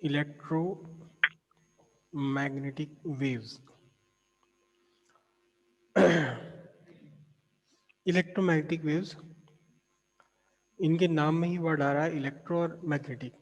Electromagnetic waves. Electromagnetic waves, इनके नाम में ही वर्ड आ रहा है इलेक्ट्रो और मैग्नेटिक।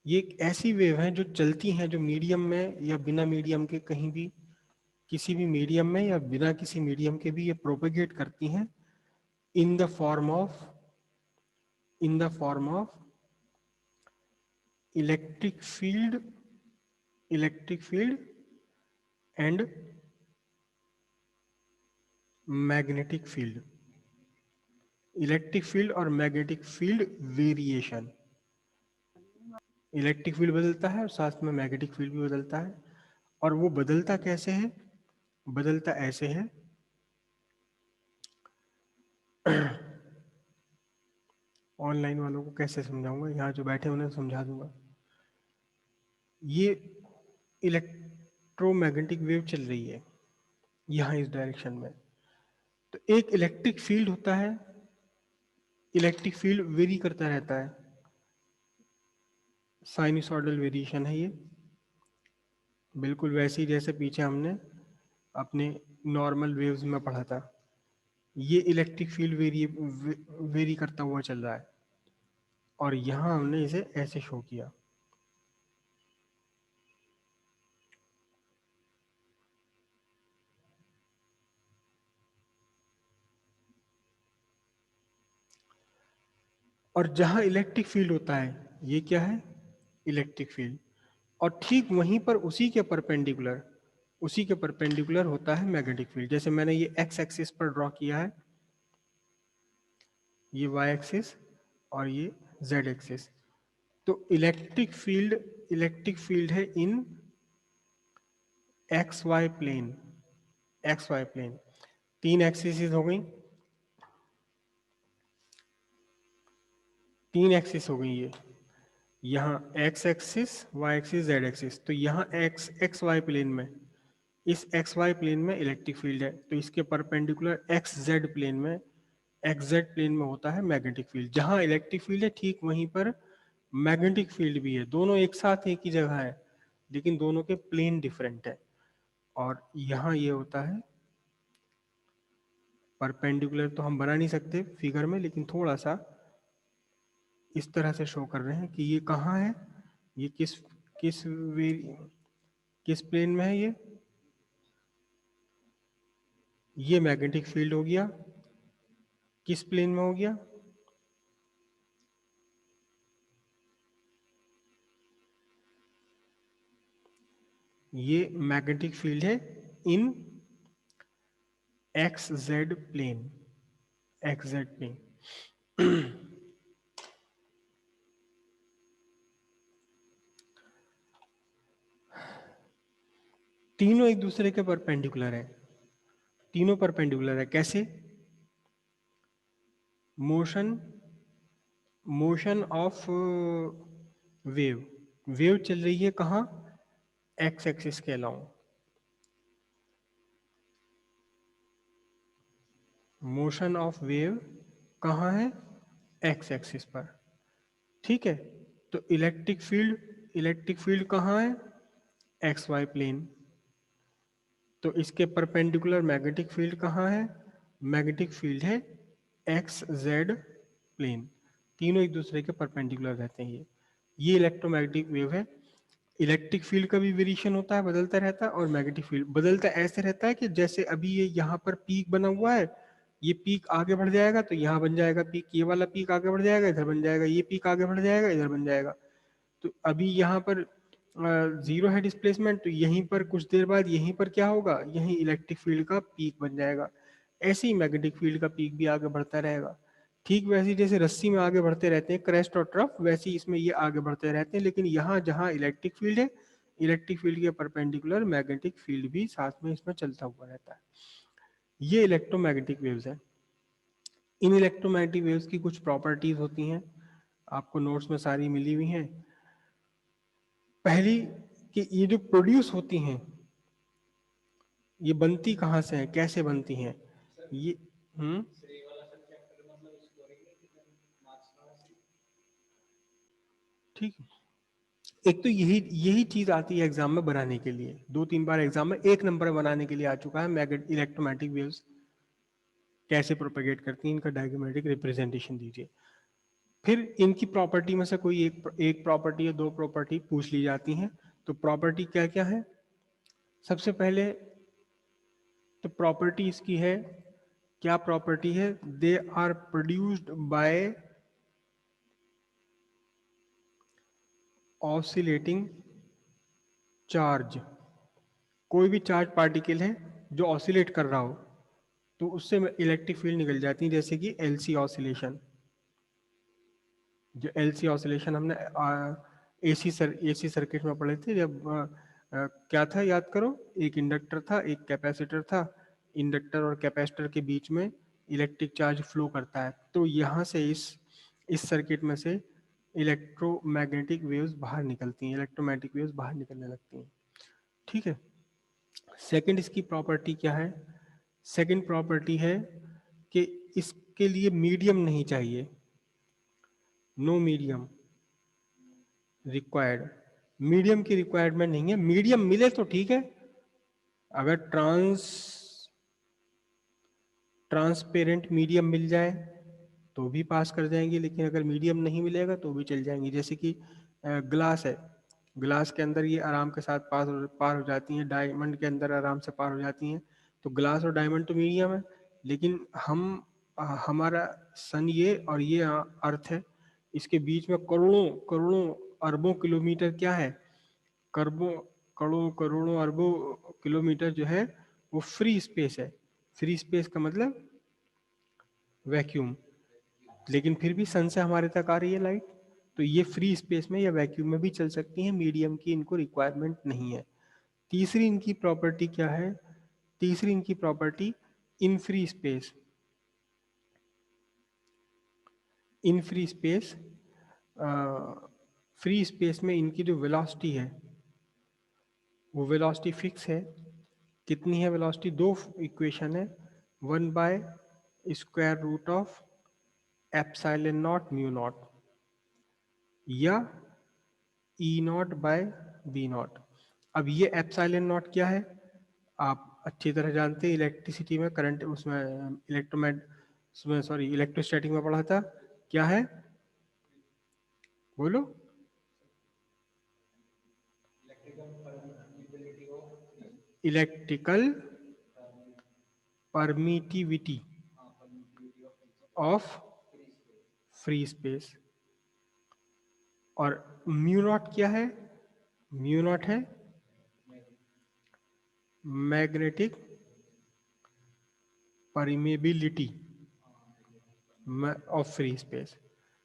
ये एक ऐसी वेव है जो चलती हैं, जो मीडियम में या बिना मीडियम के कहीं भी, किसी भी मीडियम में या बिना किसी मीडियम के भी ये प्रोपेगेट करती हैं in the form of electric field, and magnetic field. Electric field और magnetic field variation. Electric field बदलता है और साथ में मैग्नेटिक फील्ड भी बदलता है। और वो बदलता कैसे है? बदलता ऐसे है, ऑनलाइन वालों को कैसे समझाऊंगा, यहाँ जो बैठे उन्हें समझा दूंगा। ये इलेक्ट्रोमैग्नेटिक वेव चल रही है यहाँ इस डायरेक्शन में, तो एक इलेक्ट्रिक फील्ड होता है, इलेक्ट्रिक फील्ड वेरी करता रहता है, साइनसॉइडल वेरिएशन है ये, बिल्कुल वैसे ही जैसे पीछे हमने अपने नॉर्मल वेव्स में पढ़ा था। ये इलेक्ट्रिक फील्ड वेरी करता हुआ चल रहा है, और यहाँ हमने इसे ऐसे शो किया। और जहाँ इलेक्ट्रिक फील्ड होता है, ये क्या है? Electric field. और ठीक वहीं पर उसी के परपेंडिकुलर होता है मैग्नेटिक फील्ड। जैसे मैंने ये एक्स एक्सिस पर ड्रॉ किया है, ये वाई एक्सिस और ये जेड एक्सिस। तो इलेक्ट्रिक फील्ड है इन एक्स वाई प्लेन। तीन एक्सिस हो गई, ये यहाँ X axis, Y axis, Z axis. तो यहाँ एक्स वाई प्लेन में, इस एक्स वाई प्लेन में इलेक्ट्रिक फील्ड है, तो इसके परपेंडिकुलर एक्स जेड प्लेन में होता है मैग्नेटिक फील्ड। जहाँ इलेक्ट्रिक फील्ड है ठीक वहीं पर मैग्नेटिक फील्ड भी है। दोनों एक साथ एक ही जगह है, लेकिन दोनों के प्लेन डिफरेंट है। और यहाँ ये होता है परपेंडिकुलर, तो हम बना नहीं सकते फिगर में, लेकिन थोड़ा सा इस तरह से शो कर रहे हैं कि ये कहाँ है, ये किस किस प्लेन में है। ये मैग्नेटिक फील्ड हो गया, किस प्लेन में हो गया? ये मैग्नेटिक फील्ड है इन एक्स जेड प्लेन। तीनों एक दूसरे के परपेंडिकुलर है, कैसे? मोशन ऑफ वेव चल रही है कहाँ? एक्स एक्सिस के अलाउंग। मोशन ऑफ वेव कहाँ है? एक्स एक्सिस पर। ठीक है, तो इलेक्ट्रिक फील्ड कहाँ है? X Y plane. तो इसके परपेंडिकुलर मैग्नेटिक फील्ड कहाँ है? मैग्नेटिक फील्ड है एक्स जेड प्लेन। तीनों एक दूसरे के परपेंडिकुलर रहते हैं। ये इलेक्ट्रोमैग्नेटिक वेव है। इलेक्ट्रिक फील्ड का भी वेरिएशन होता है, बदलता रहता है, और मैग्नेटिक फील्ड बदलता ऐसे रहता है कि जैसे अभी ये यहाँ पर पीक बना हुआ है, ये पीक आगे बढ़ जाएगा तो यहाँ बन जाएगा पीक, ये वाला पीक आगे बढ़ जाएगा इधर बन जाएगा, ये पीक आगे बढ़ जाएगा इधर बन जाएगा। तो अभी यहाँ पर जीरो है डिस्प्लेसमेंट, तो यहीं पर कुछ देर बाद यहीं पर क्या होगा? यहीं इलेक्ट्रिक फील्ड का पीक बन जाएगा। ऐसे ही मैग्नेटिक फील्ड का पीक भी आगे बढ़ता रहेगा। ठीक वैसे ही जैसे रस्सी में आगे बढ़ते रहते हैं क्रेस्ट और ट्रफ, वैसे ही इसमें ये आगे बढ़ते रहते हैं। लेकिन यहाँ जहाँ इलेक्ट्रिक फील्ड है, इलेक्ट्रिक फील्ड के परपेंडिकुलर मैग्नेटिक फील्ड भी साथ में इसमें चलता हुआ रहता है। ये इलेक्ट्रोमैग्नेटिक वेव्स है। इन इलेक्ट्रोमैग्नेटिक वेव्स की कुछ प्रॉपर्टीज होती हैं, आपको नोट्स में सारी मिली हुई हैं। पहली कि ये जो प्रोड्यूस होती हैं, ये बनती कहाँ से है, कैसे बनती हैं? ये ठीक है। एक तो यही यही चीज आती है एग्जाम में बनाने के लिए, 2-3 बार एग्जाम में 1 नंबर बनाने के लिए आ चुका है। इलेक्ट्रोमैग्नेटिक वेव्स कैसे प्रोपेगेट करती हैं, इनका डायग्रामेटिक रिप्रेजेंटेशन दीजिए। फिर इनकी प्रॉपर्टी में से कोई एक प्रॉपर्टी या दो प्रॉपर्टी पूछ ली जाती हैं। तो प्रॉपर्टी क्या क्या है? सबसे पहले तो प्रॉपर्टी इसकी है, क्या प्रॉपर्टी है? They are produced by oscillating charge. कोई भी चार्ज पार्टिकल है जो ऑसिलेट कर रहा हो तो उससे इलेक्ट्रिक फील्ड निकल जाती है, जैसे कि एलसी ऑसिलेशन। जो एलसी ऑसिलेशन हमने एसी सर्किट में पढ़े थे जब क्या था याद करो, एक इंडक्टर था एक कैपेसिटर था, इंडक्टर और कैपेसिटर के बीच में इलेक्ट्रिक चार्ज फ्लो करता है। तो यहाँ से इस सर्किट में से इलेक्ट्रोमैग्नेटिक वेव्स बाहर निकलती हैं, इलेक्ट्रोमैग्नेटिक वेव्स बाहर निकलने लगती हैं। ठीक है। सेकंड इसकी प्रॉपर्टी क्या है? सेकंड प्रॉपर्टी है कि इसके लिए मीडियम नहीं चाहिए, नो मीडियम रिक्वायर्ड। मीडियम की रिक्वायरमेंट नहीं है, मीडियम मिले तो ठीक है, अगर ट्रांसपेरेंट मीडियम मिल जाए तो भी पास कर जाएंगे, लेकिन अगर मीडियम नहीं मिलेगा तो भी चल जाएंगे। जैसे कि ग्लास है, ग्लास के अंदर ये आराम के साथ पार हो जाती हैं, डायमंड के अंदर आराम से पार हो जाती हैं। तो ग्लास और डायमंड तो मीडियम है, लेकिन हमारा सन ये और ये अर्थ है, इसके बीच में करोड़ों करोड़ों अरबों किलोमीटर क्या है, करबों करोड़ों करोड़ों अरबों किलोमीटर जो है वो फ्री स्पेस है। फ्री स्पेस का मतलब वैक्यूम, लेकिन फिर भी सन से हमारे तक आ रही है लाइट, तो ये फ्री स्पेस में या वैक्यूम में भी चल सकती हैं, मीडियम की इनको रिक्वायरमेंट नहीं है। तीसरी इनकी प्रॉपर्टी क्या है? तीसरी इनकी property in free space, in free space free space में इनकी जो वेलोसिटी है वो वेलोसिटी फिक्स है। कितनी है वेलोसिटी? दो इक्वेशन है, 1/√ऑफ एप्सिलॉन नॉट म्यू नॉट या E0/V0। अब ये एप्सिलॉन नॉट क्या है? आप अच्छी तरह जानते हैं, इलेक्ट्रिसिटी में करंट उसमें इलेक्ट्रोमैग उसमें सॉरी इलेक्ट्रोस्टैटिक में पढ़ा था। क्या है बोलो? Electrical permittivity of free space. और म्यू नॉट क्या है? म्यू नॉट है magnetic permeability of free space.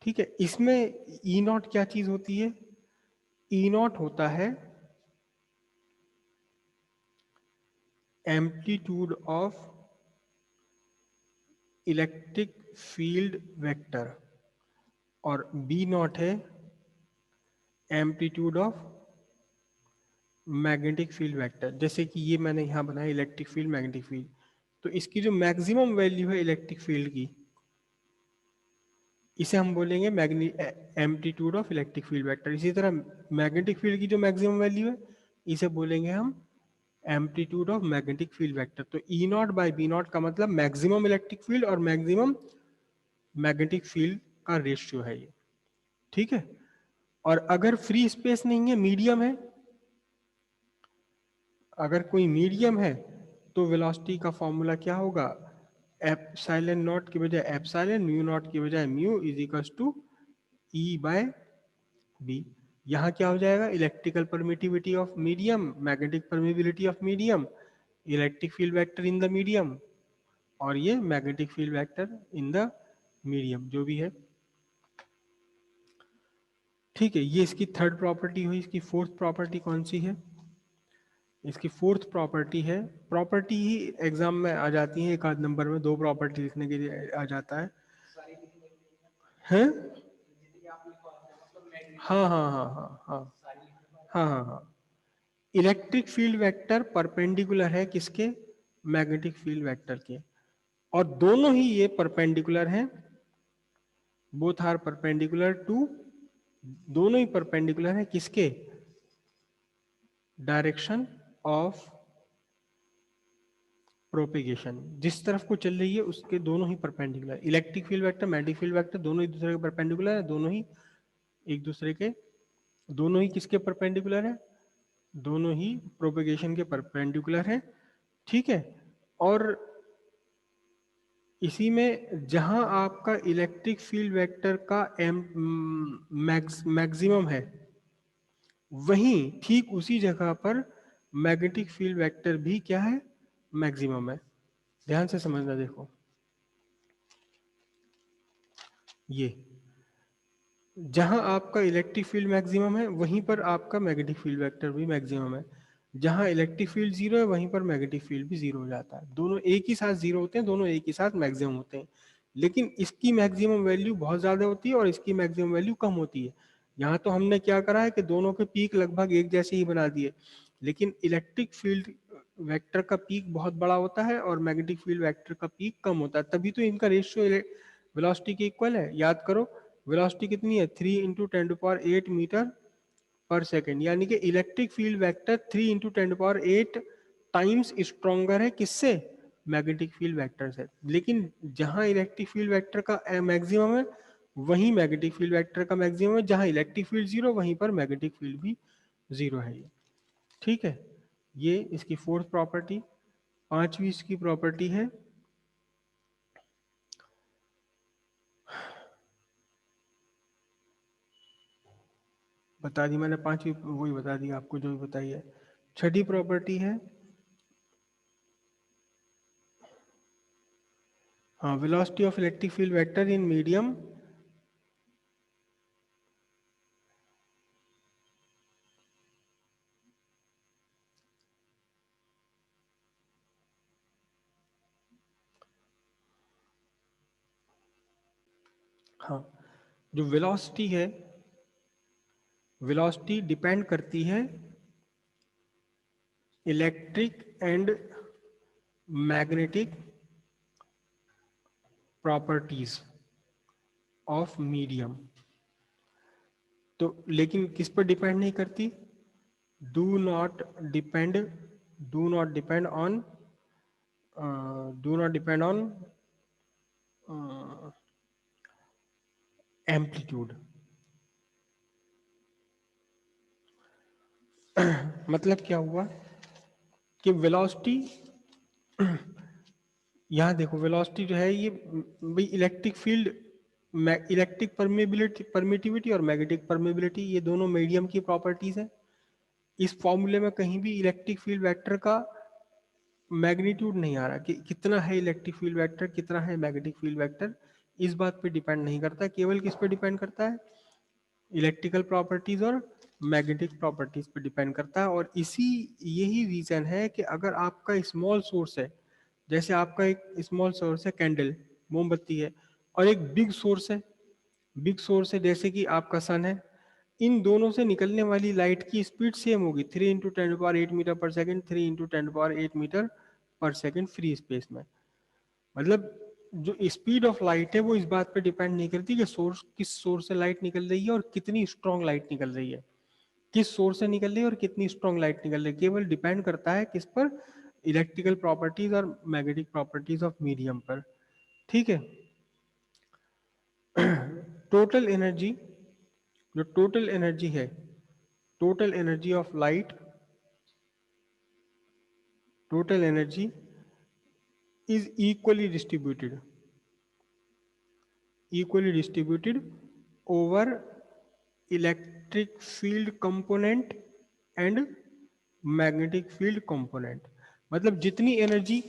ठीक है। इसमें ई नॉट क्या चीज होती है? ई नॉट होता है amplitude of electric field vector और बी नॉट है amplitude of magnetic field vector. जैसे कि ये मैंने यहाँ बनाया इलेक्ट्रिक फील्ड मैग्नेटिक फील्ड, तो इसकी जो मैक्सिमम वैल्यू है इलेक्ट्रिक फील्ड की, इसे हम बोलेंगे amplitude of electric field vector. इसी तरह मैग्नेटिक फील्ड की जो मैक्सिमम वैल्यू है इसे बोलेंगे हम amplitude of magnetic field vector. तो ई नॉट बाई बी नॉट का मतलब मैक्सिमम इलेक्ट्रिक फील्ड और मैक्सिमम मैग्नेटिक फील्ड का रेशियो है ये। ठीक है। और अगर फ्री स्पेस नहीं है, मीडियम है, अगर कोई मीडियम है तो वेलोसिटी का फॉर्मूला क्या होगा? एप्सिलॉन नॉट की बजाय एप्सिलॉन, म्यू नॉट की बजाय mu is equals to E/B। यहाँ क्या हो जाएगा? Electrical permittivity of medium, magnetic permeability of medium, electric field vector in the medium, और ये magnetic field vector in the medium जो भी है। ठीक है, ये इसकी थर्ड प्रॉपर्टी हुई। इसकी फोर्थ प्रॉपर्टी कौन सी है? इसकी फोर्थ प्रॉपर्टी है, प्रॉपर्टी ही एग्जाम में आ जाती है, एक आध नंबर में दो प्रॉपर्टी लिखने के लिए आ जाता है। हैं? हाँ हाँ हाँ हाँ हाँ हाँ हाँ हाँ। इलेक्ट्रिक फील्ड वेक्टर परपेंडिकुलर है किसके? मैग्नेटिक फील्ड वेक्टर के। और दोनों ही ये परपेंडिकुलर हैं, बोथ आर परपेंडिकुलर टू दोनों ही परपेंडिकुलर है किसके? डायरेक्शन ऑफ प्रोपिगेशन, जिस तरफ को चल रही है उसके दोनों ही perpendicular. Electric field vector, magnetic field vector दोनों एक दूसरे के परपेंडिकुलर है, दोनों ही एक दूसरे के, दोनों ही किसके परपेंडिकुलर है? दोनों ही प्रोपिगेशन के परपेंडिकुलर है। ठीक है, और इसी में जहां आपका इलेक्ट्रिक फील्ड वेक्टर का मैक्सिमम है, वहीं ठीक उसी जगह पर मैग्नेटिक फील्ड वेक्टर भी क्या है? मैक्सिमम है। ध्यान से समझना, देखो ये जहां आपका इलेक्ट्रिक फील्ड मैक्सिमम है वहीं पर आपका मैग्नेटिक फील्ड वेक्टर भी मैक्सिमम है। जहां इलेक्ट्रिक फील्ड जीरो है वहीं पर मैग्नेटिक फील्ड भी जीरो हो जाता है। दोनों एक ही साथ जीरो होते हैं, दोनों एक ही साथ मैक्सिमम होते हैं, लेकिन इसकी मैक्सिमम वैल्यू बहुत ज्यादा होती है और इसकी मैक्सिमम वैल्यू कम होती है। यहाँ तो हमने क्या करा है कि दोनों के पीक लगभग एक जैसे ही बना दिए, लेकिन इलेक्ट्रिक फील्ड वेक्टर का पीक बहुत बड़ा होता है और मैग्नेटिक फील्ड वेक्टर का पीक कम होता है, तभी तो इनका रेशियो वेलोसिटी के इक्वल है। याद करो, वेलोसिटी कितनी है? 3 × 10⁸ मीटर पर सेकेंड, यानी कि electric field vector 3 × 10⁸ times stronger है किससे? मैग्नेटिक फील्ड वेक्टर से। लेकिन जहां इलेक्ट्रिक फील्ड वेक्टर का मैक्सिमम है वहीं मैग्नेटिक फील्ड वेक्टर का मैक्सिमम है, जहां इलेक्ट्रिक फील्ड जीरो वहीं पर मैग्नेटिक फील्ड भी जीरो है ये। ठीक है, ये इसकी फोर्थ प्रॉपर्टी। पांचवी इसकी प्रॉपर्टी है, बता दी मैंने, पांचवी वही बता दी आपको जो भी बताई है। छठी प्रॉपर्टी है, हाँ, velocity of electric field vector in medium, हाँ, जो वेलोसिटी है, वेलोसिटी डिपेंड करती है electric and magnetic properties of medium. तो लेकिन किस पर डिपेंड नहीं करती? Do not depend, do not depend on, do not depend on amplitude. मतलब क्या हुआ कि वेलोसिटी, यहाँ देखो वेलोसिटी जो है ये भाई electric field, electric permeability, permittivity और मैग्नेटिक परमेबिलिटी, ये दोनों मीडियम की प्रॉपर्टीज है। इस फॉर्मूले में कहीं भी इलेक्ट्रिक फील्ड वेक्टर का मैग्नीट्यूड नहीं आ रहा कि कितना है इलेक्ट्रिक फील्ड वेक्टर, कितना है मैग्नेटिक फील्ड वेक्टर, इस बात पे डिपेंड नहीं करता, केवल किस पे डिपेंड करता है? इलेक्ट्रिकल प्रॉपर्टीज और मैग्नेटिक प्रॉपर्टीज पे डिपेंड करता है। और इसी यही रीजन है कि अगर आपका स्मॉल सोर्स है, जैसे आपका एक स्मॉल सोर्स है कैंडल, मोमबत्ती है, और एक बिग सोर्स है, बिग सोर्स है जैसे कि आपका सन है, इन दोनों से निकलने वाली लाइट की स्पीड सेम होगी, 3 × 10⁸ मीटर पर सेकेंड, 3 × 10⁸ मीटर पर सेकेंड फ्री स्पेस में। मतलब जो स्पीड ऑफ लाइट है वो इस बात पे डिपेंड नहीं करती कि सोर्स, किस सोर्स से लाइट निकल रही है और कितनी स्ट्रॉन्ग लाइट निकल रही है, किस सोर्स से निकल रही है और कितनी स्ट्रॉन्ग लाइट निकल रही है, केवल डिपेंड करता है किस पर? इलेक्ट्रिकल प्रॉपर्टीज और मैग्नेटिक प्रॉपर्टीज ऑफ मीडियम पर। ठीक है, टोटल एनर्जी, जो टोटल एनर्जी है, total energy of light, total energy is equally distributed over electric field component and magnetic field component. मतलब जितनी एनर्जी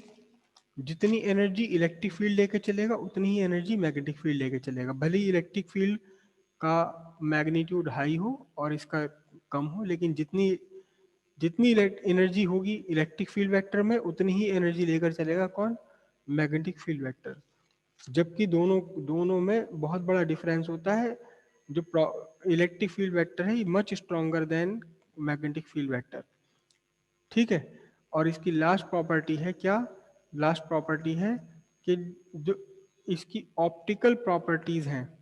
इलेक्ट्रिक फील्ड लेके चलेगा उतनी ही एनर्जी मैग्नेटिक फील्ड लेके चलेगा, भले ही इलेक्ट्रिक फील्ड का मैग्नीट्यूड हाई हो और इसका कम हो, लेकिन जितनी जितनी एनर्जी होगी इलेक्ट्रिक फील्ड वेक्टर में उतनी ही एनर्जी लेकर चलेगा कौन? Magnetic field vector. जबकि दोनों दोनों में बहुत बड़ा डिफरेंस होता है। जो इलेक्ट्रिक फील्ड वेक्टर है much stronger than magnetic field vector. ठीक है, और इसकी लास्ट प्रॉपर्टी है क्या? लास्ट प्रॉपर्टी है कि जो इसकी ऑप्टिकल प्रॉपर्टीज हैं,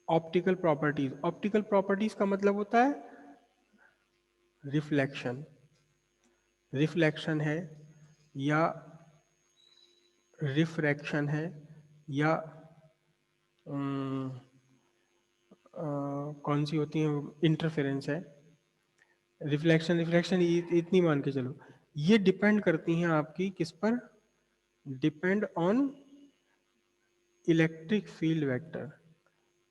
ऑप्टिकल प्रॉपर्टीज, ऑप्टिकल प्रॉपर्टीज का मतलब होता है रिफ्लेक्शन, रिफ्लेक्शन है या रिफ्रैक्शन है या कौन सी होती है, इंटरफेरेंस है, रिफ्लेक्शन, रिफ्लेक्शन इतनी मान के चलो। ये डिपेंड करती हैं आपकी किस पर, depend on electric field vector,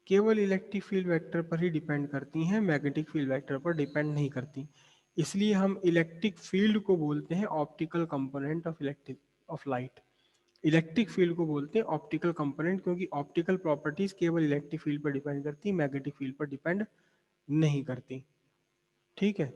केवल इलेक्ट्रिक फील्ड वेक्टर पर ही डिपेंड करती हैं, मैग्नेटिक फील्ड वेक्टर पर डिपेंड नहीं करती। इसलिए हम इलेक्ट्रिक फील्ड को बोलते हैं optical component of electric of light. Electric field को बोलते हैं ऑप्टिकल कंपोनेंट, क्योंकि ऑप्टिकल प्रॉपर्टीज केवल इलेक्ट्रिक फील्ड पर डिपेंड करती, मैग्नेटिक फील्ड पर डिपेंड नहीं करती। ठीक है।